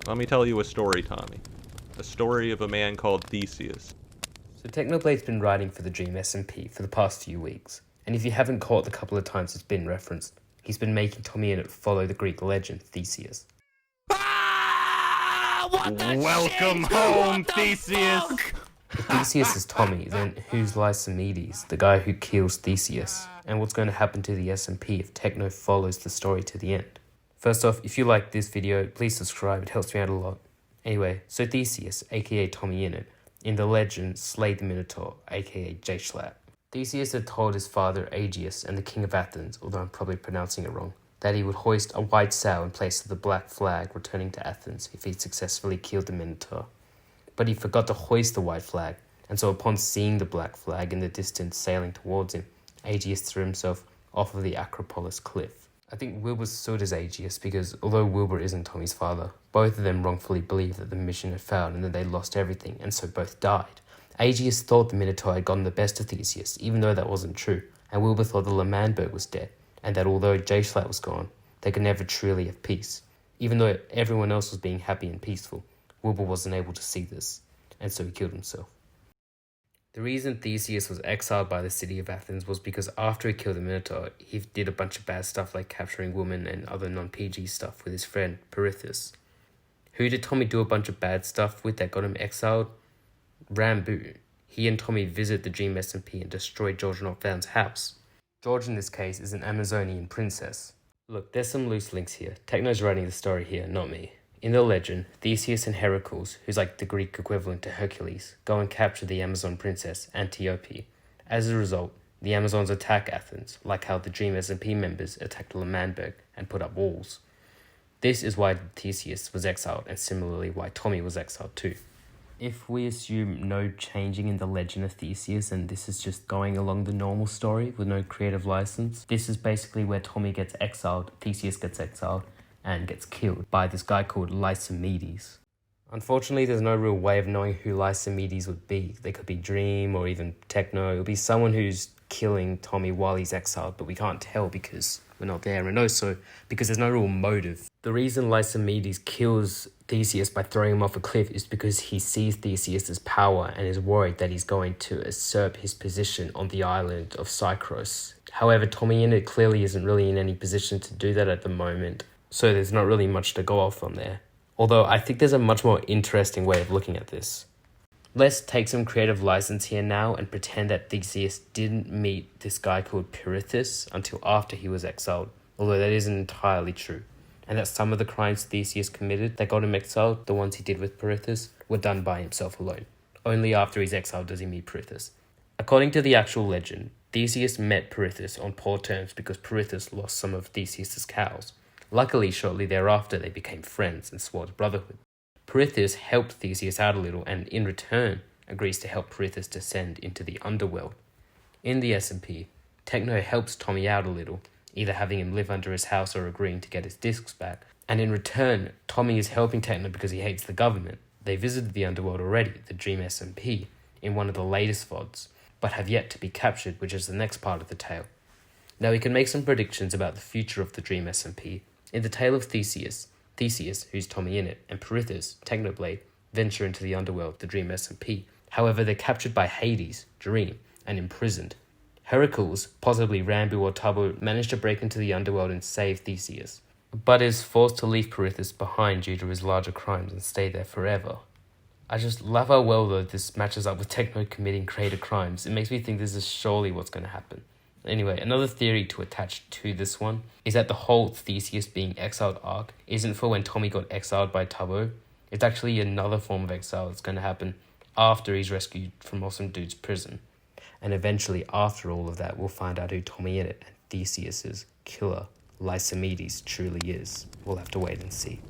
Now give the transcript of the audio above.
Let me tell you a story, Tommy. A story of a man called Theseus. So Technoblade's been writing for the Dream SMP for the past few weeks, and if you haven't caught the couple of times it's been referenced, he's been making TommyInnit follow the Greek legend Theseus. Welcome home, Theseus! If Theseus is Tommy, then who's Lycomedes, the guy who kills Theseus? And what's going to happen to the SMP if Techno follows the story to the end? First off, if you like this video, please subscribe, it helps me out a lot. Anyway, so Theseus, aka TommyInnit, in the legend slayed the Minotaur, aka J-Slat. Theseus had told his father Aegeus and the king of Athens, although I'm probably pronouncing it wrong, that he would hoist a white sail in place of the black flag returning to Athens if he successfully killed the Minotaur. But he forgot to hoist the white flag, and so upon seeing the black flag in the distance sailing towards him, Aegeus threw himself off of the Acropolis cliff. I think Wilbur stood as Aegeus because although Wilbur isn't Tommy's father, both of them wrongfully believed that the mission had failed and that they lost everything, and so both died. Aegeus thought the Minotaur had gotten the best of Theseus, even though that wasn't true, and Wilbur thought the Lycomedes was dead, and that although J-Slat was gone, they could never truly have peace. Even though everyone else was being happy and peaceful, Wilbur wasn't able to see this, and so he killed himself. The reason Theseus was exiled by the city of Athens was because after he killed the Minotaur, he did a bunch of bad stuff like capturing women and other non-PG stuff with his friend Pirithous. Who did Tommy do a bunch of bad stuff with that got him exiled? Ranboo. He and Tommy visit the Dream SMP and destroy George Notfound's house. George in this case is an Amazonian princess. Look, there's some loose links here. Techno's writing the story here, not me. In the legend, Theseus and Hercules, who's like the Greek equivalent to Hercules, go and capture the Amazon princess, Antiope. As a result, the Amazons attack Athens, like how the Dream SMP members attacked Lycomedes and put up walls. This is why Theseus was exiled, and similarly why Tommy was exiled too. If we assume no changing in the legend of Theseus and this is just going along the normal story with no creative license, this is basically where Tommy gets exiled, Theseus gets exiled, and gets killed by this guy called Lycomedes. Unfortunately, there's no real way of knowing who Lycomedes would be. They could be Dream or even Techno. It'll be someone who's killing Tommy while he's exiled, but we can't tell because we're not there, and also because there's no real motive. The reason Lycomedes kills Theseus by throwing him off a cliff is because he sees Theseus' power and is worried that he's going to usurp his position on the island of Cycros. However, TommyInnit clearly isn't really in any position to do that at the moment, so there's not really much to go off from there. Although I think there's a much more interesting way of looking at this. Let's take some creative license here now and pretend that Theseus didn't meet this guy called Pirithous until after he was exiled, although that isn't entirely true, and that some of the crimes Theseus committed that got him exiled, the ones he did with Pirithous, were done by himself alone. Only after he's exiled does he meet Pirithous. According to the actual legend, Theseus met Pirithous on poor terms because Pirithous lost some of Theseus' cows. Luckily, shortly thereafter, they became friends and swore to brotherhood. Pirithous helped Theseus out a little and, in return, agrees to help Pirithous descend into the underworld. In the SMP, Techno helps Tommy out a little, either having him live under his house or agreeing to get his discs back, and in return, Tommy is helping Techno because he hates the government. They visited the underworld already, the Dream SMP, in one of the latest VODs, but have yet to be captured, which is the next part of the tale. Now we can make some predictions about the future of the Dream SMP. In the tale of Theseus, who's TommyInnit, and Pirithous, Technoblade, venture into the underworld, the Dream SMP. However, they're captured by Hades, Dream, and imprisoned. Hercules, possibly Ranboo or Tubbo, manage to break into the underworld and save Theseus, but is forced to leave Pirithous behind due to his larger crimes and stay there forever. I just love how well though this matches up with Techno committing greater crimes. It makes me think this is surely what's going to happen. Anyway, another theory to attach to this one is that the whole Theseus being exiled arc isn't for when Tommy got exiled by Tubbo. It's actually another form of exile that's going to happen after he's rescued from Awesome Dude's prison. And eventually, after all of that, we'll find out who TommyInnit and Theseus' killer, Lycomedes, truly is. We'll have to wait and see.